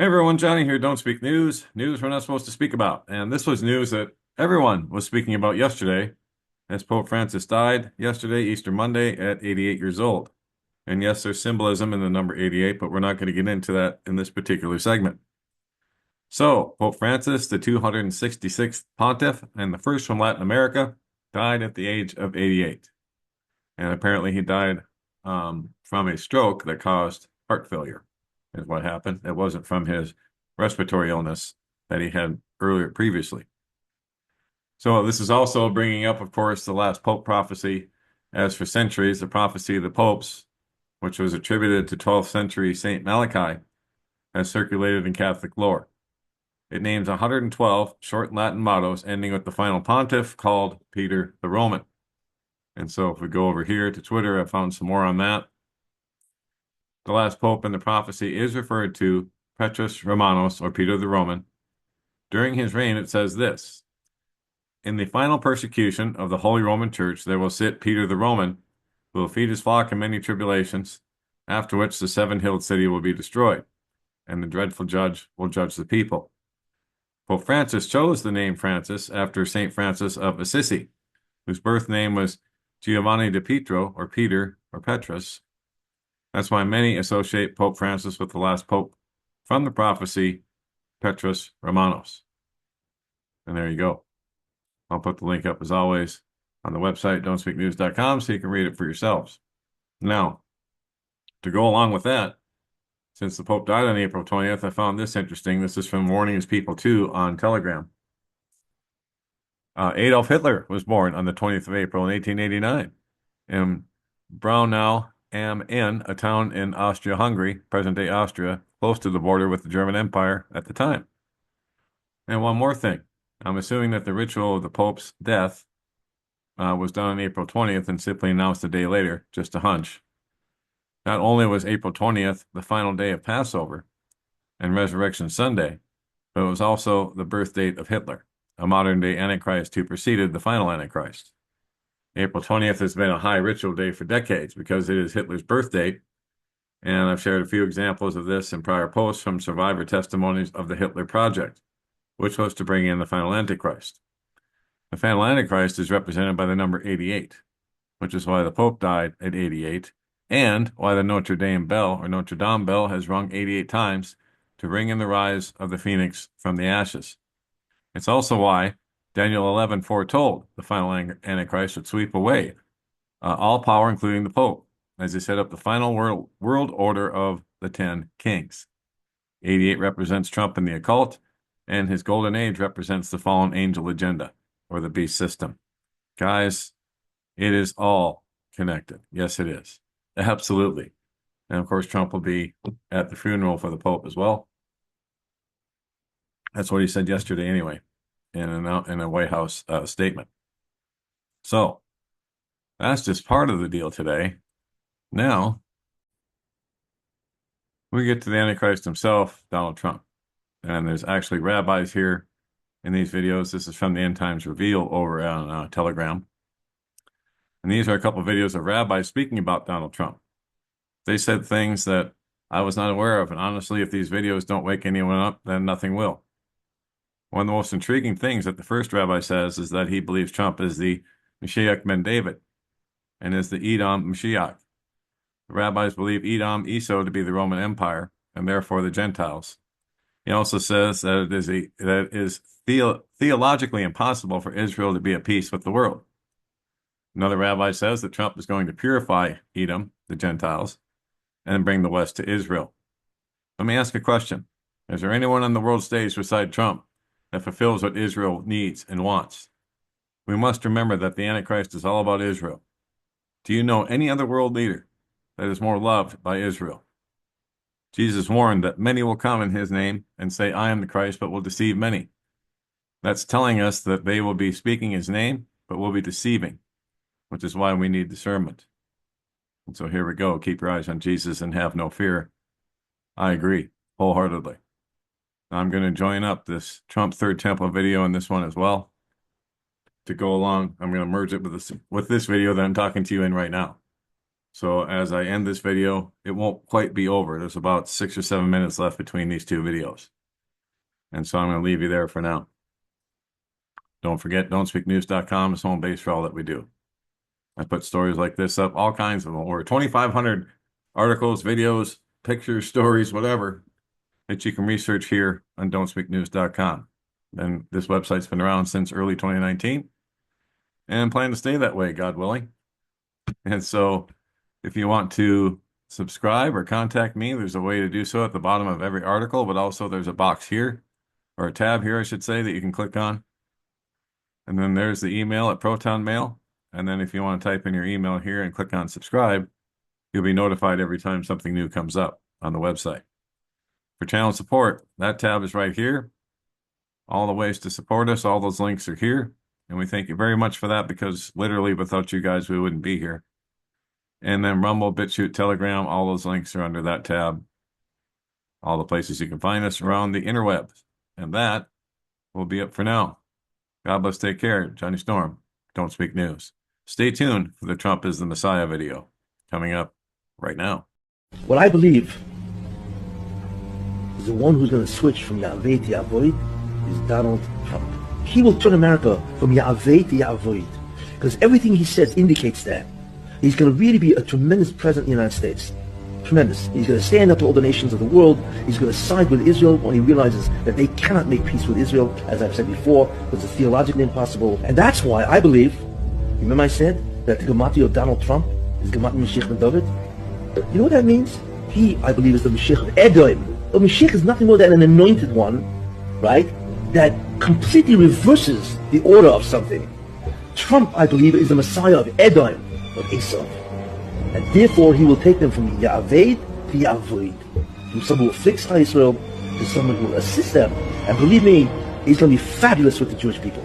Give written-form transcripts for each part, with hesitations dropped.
Hey everyone, Johnny here. Don't speak news. News we're not supposed to speak about. And this was news that everyone was speaking about yesterday, as Pope Francis died yesterday, Easter Monday, at 88 years old. And yes, there's symbolism in the number 88, but we're not going to get into that in this particular segment. So, Pope Francis, the 266th pontiff and the first from Latin America, died at the age of 88. And apparently he died from a stroke that caused heart failure, is what happened. It wasn't from his respiratory illness that he had earlier previously. So this is also bringing up, of course, the last Pope prophecy. As for centuries, the prophecy of the popes, which was attributed to 12th century Saint Malachi, has circulated in Catholic lore. It names 112 short Latin mottos ending with the final pontiff called Peter the Roman. And so if we go over here to Twitter, I found some more on that. The last pope in the prophecy is referred to Petrus Romanus, or Peter the Roman. During his reign, it says this: in the final persecution of the Holy Roman Church, there will sit Peter the Roman, who will feed his flock in many tribulations, after which the seven-hilled city will be destroyed, and the dreadful judge will judge the people. Pope Francis chose the name Francis after St. Francis of Assisi, whose birth name was Giovanni de Pietro, or Peter, or Petrus. That's why many associate Pope Francis with the last pope from the prophecy, Petrus Romanus. And there you go. I'll put the link up, as always, on the website, don'tspeaknews.com, so you can read it for yourselves. Now, to go along with that, since the Pope died on April 20th, I found this interesting. This is from Warning His People 2 on Telegram. Adolf Hitler was born on the 20th of April in 1889 in Braunau am Inn, a town in Austria-Hungary, present-day Austria, close to the border with the German Empire at the time. And one more thing. I'm assuming that the ritual of the Pope's death was done on April 20th and simply announced a day later, just a hunch. Not only was April 20th the final day of Passover and Resurrection Sunday, but it was also the birth date of Hitler, a modern-day Antichrist who preceded the final Antichrist. April 20th has been a high ritual day for decades because it is Hitler's birth date, and I've shared a few examples of this in prior posts from survivor testimonies of the Hitler Project, which was to bring in the final Antichrist. The final Antichrist is represented by the number 88, which is why the Pope died at 88, and why the Notre Dame bell, or Notre Dame bell, has rung 88 times to ring in the rise of the phoenix from the ashes. It's also why Daniel 11 foretold the final Antichrist would sweep away all power, including the Pope, as he set up the final world order of the 10 kings. 88 represents Trump in the occult, and his golden age represents the fallen angel agenda, or the beast system. Guys, it is all connected. Yes, it is. Absolutely. And of course, Trump will be at the funeral for the Pope as well. That's what he said yesterday anyway, in a White House statement. So that's just part of the deal today. Now, we get to the Antichrist himself, Donald Trump. And there's actually rabbis here in these videos. This is from the End Times Reveal over on Telegram. And these are a couple of videos of rabbis speaking about Donald Trump. They said things that I was not aware of. And honestly, if these videos don't wake anyone up, then nothing will. One of the most intriguing things that the first rabbi says is that he believes Trump is the Mashiach ben David and is the Edom Mashiach. The rabbis believe Edom, Esau, to be the Roman Empire and therefore the Gentiles. He also says that it is theologically impossible for Israel to be at peace with the world. Another rabbi says that Trump is going to purify Edom, the Gentiles, and bring the West to Israel. Let me ask a question. Is there anyone on the world stage beside Trump that fulfills what Israel needs and wants? We must remember that the Antichrist is all about Israel. Do you know any other world leader that is more loved by Israel? Jesus warned that many will come in his name and say, I am the Christ, but will deceive many. That's telling us that they will be speaking his name, but will be deceiving, which is why we need discernment. And so here we go. Keep your eyes on Jesus and have no fear. I agree wholeheartedly. I'm going to join up this Trump Third Temple video in this one as well. To go along, I'm going to merge it with this video that I'm talking to you in right now. So as I end this video, it won't quite be over. There's about 6 or 7 minutes left between these two videos. And so I'm going to leave you there for now. Don't forget, don'tspeaknews.com is home base for all that we do. I put stories like this up, all kinds of them, over 2,500 articles, videos, pictures, stories, whatever, that you can research here on don'tspeaknews.com. And this website's been around since early 2019 and plan to stay that way, God willing. And so if you want to subscribe or contact me, there's a way to do so at the bottom of every article, but also there's a box here, or a tab here, I should say, that you can click on. And then there's the email at Proton Mail. And then if you want to type in your email here and click on subscribe, you'll be notified every time something new comes up on the website. For channel support, that tab is right here. All the ways to support us, all those links are here. And we thank you very much for that, because literally without you guys, we wouldn't be here. And then Rumble, BitChute, Telegram, all those links are under that tab. All the places you can find us around the interwebs. And that will be it for now. God bless, take care. Johnny Storm, Don't Speak News. Stay tuned for the Trump is the Messiah video coming up right now. What I believe is the one who's going to switch from Yahweh to Yavoid is Donald Trump. He will turn America from Yahweh to Yavoid, because everything he says indicates that. He's going to really be a tremendous president in the United States. Tremendous. He's going to stand up to all the nations of the world. He's going to side with Israel when he realizes that they cannot make peace with Israel, as I've said before, because it's theologically impossible. And that's why I believe, remember I said that the Gematria of Donald Trump is Gematria Mashiach ben David? You know what that means? He, I believe, is the Mashiach of Edom. The Mashiach is nothing more than an anointed one, right, that completely reverses the order of something. Trump, I believe, is the Messiah of Edom, of Esau. And therefore, he will take them from Yahweh to Yavoid, from someone who afflicts Israel to someone who will assist them. And believe me, he's going to be fabulous with the Jewish people.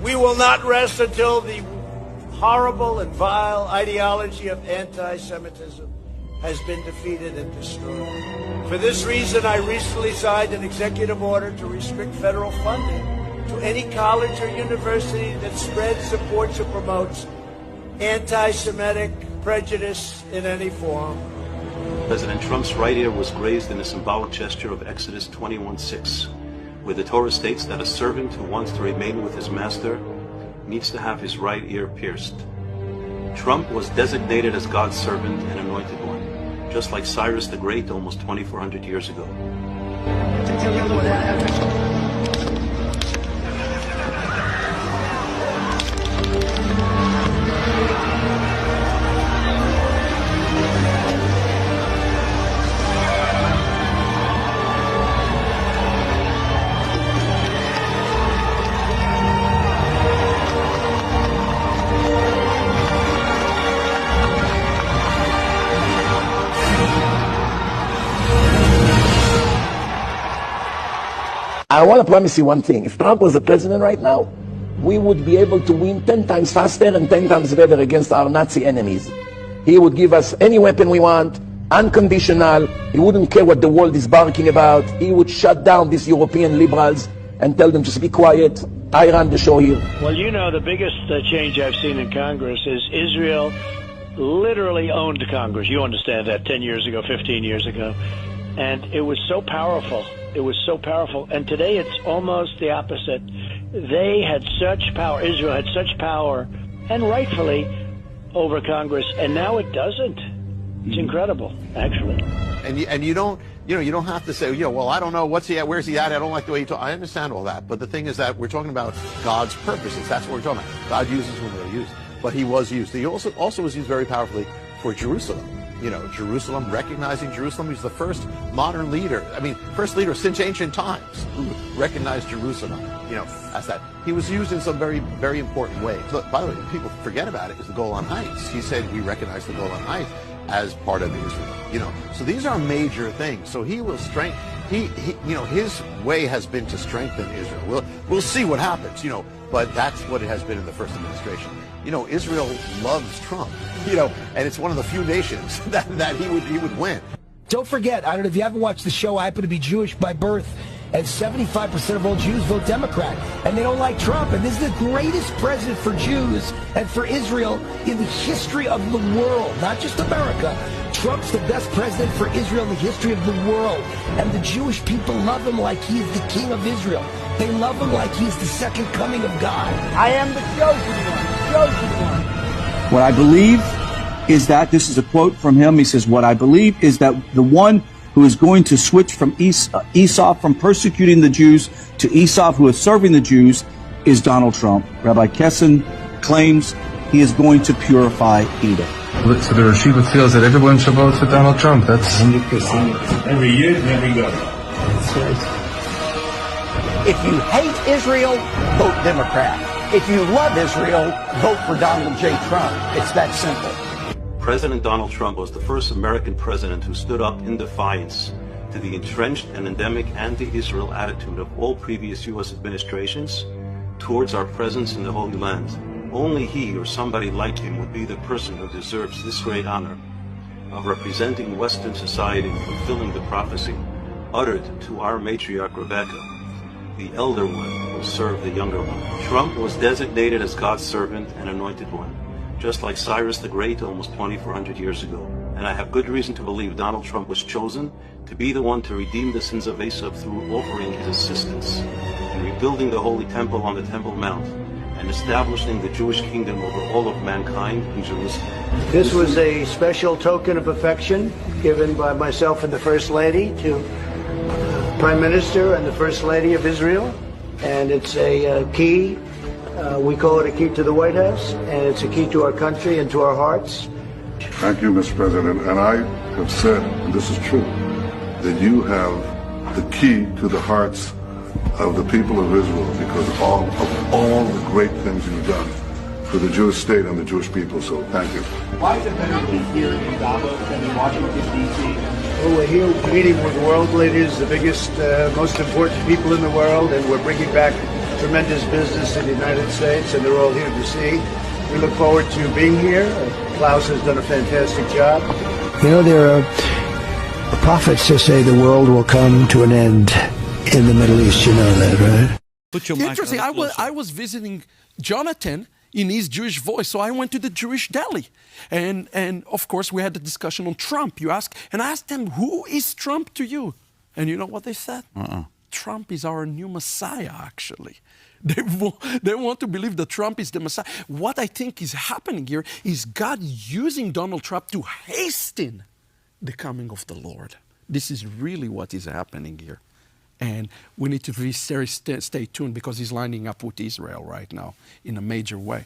We will not rest until the horrible and vile ideology of anti-Semitism has been defeated and destroyed. For this reason, I recently signed an executive order to restrict federal funding to any college or university that spreads, supports, or promotes anti-Semitic prejudice in any form. President Trump's right ear was grazed in a symbolic gesture of Exodus 21:6, where the Torah states that a servant who wants to remain with his master needs to have his right ear pierced. Trump was designated as God's servant and anointed one, just like Cyrus the Great almost 2,400 years ago. I want to promise you one thing. If Trump was the president right now, we would be able to win 10 times faster and 10 times better against our Nazi enemies. He would give us any weapon we want, unconditional. He wouldn't care what the world is barking about. He would shut down these European liberals and tell them to be quiet. I run the show here. Well, you know, the biggest change I've seen in Congress is Israel literally owned Congress. You understand that 10 years ago, 15 years ago. And it was so powerful. It was so powerful. And today it's almost the opposite. They had such power, Israel had such power, and rightfully, over Congress, and now it doesn't. It's incredible, actually. And you don't have to say, well, I don't know, what's he at, where's he at, I don't like the way he talks. I understand all that, but the thing is that we're talking about God's purposes. That's what we're talking about. God uses whom he'll use. But he was used. He also was used very powerfully for Jerusalem. Jerusalem, recognizing Jerusalem. He's the first modern leader, first leader since ancient times who recognized Jerusalem, as that. He was used in some very, very important ways. Look, by the way, people forget about it, is the Golan Heights. He said we recognize the Golan Heights as part of Israel, So these are major things. So he will strengthen, his way has been to strengthen Israel. We'll see what happens, but that's what it has been in the first administration. Israel loves Trump, and it's one of the few nations that he would win. Don't forget, I don't know if you haven't watched the show, I happen to be Jewish by birth, And 75% of all Jews vote Democrat. And they don't like Trump. And this is the greatest president for Jews and for Israel in the history of the world, not just America. Trump's the best president for Israel in the history of the world. And the Jewish people love him like he is the king of Israel. They love him like he is the second coming of God. I am the chosen one. What I believe is that, this is a quote from him, he says, what I believe is that the one who is going to switch from Esau from persecuting the Jews to Esau who is serving the Jews is Donald Trump. Rabbi Kessin claims he is going to purify Edom. So the Rashiva feels that everyone should vote for Donald Trump. That's 100%. Every year and every go. That's right. If you hate Israel, vote Democrat. If you love Israel, vote for Donald J. Trump. It's that simple. President Donald Trump was the first American president who stood up in defiance to the entrenched and endemic anti-Israel attitude of all previous U.S. administrations towards our presence in the Holy Land. Only he or somebody like him would be the person who deserves this great honor of representing Western society and fulfilling the prophecy uttered to our matriarch Rebecca. The elder one will serve the younger one. Trump was designated as God's servant and anointed one, just like Cyrus the Great almost 2,400 years ago. And I have good reason to believe Donald Trump was chosen to be the one to redeem the sins of Esau through offering his assistance in rebuilding the Holy Temple on the Temple Mount and establishing the Jewish kingdom over all of mankind in Jerusalem. This was a special token of affection given by myself and the First Lady to Prime Minister and the First Lady of Israel. And it's a key. We call it a key to the White House, and it's a key to our country and to our hearts. Thank you, Mr. President. And I have said, and this is true, that you have the key to the hearts of the people of Israel because of all the great things you've done for the Jewish state and the Jewish people. So thank you. Why is it better to be here in Davos than in Washington, D.C.? Well, we're here meeting with world leaders, the biggest, most important people in the world, and we're bringing back tremendous business in the United States, and they're all here to see. We look forward to being here. Klaus has done a fantastic job. You know, there are prophets that say the world will come to an end in the Middle East. You know that, right? Interesting. I was visiting Jonathan in his Jewish voice, so I went to the Jewish deli. And of course, we had the discussion on Trump. You ask, and I asked them, who is Trump to you? And you know what they said? Trump is our new Messiah, actually. They want to believe that Trump is the Messiah. What I think is happening here is God using Donald Trump to hasten the coming of the Lord. This is really what is happening here. And we need to stay tuned because he's lining up with Israel right now in a major way.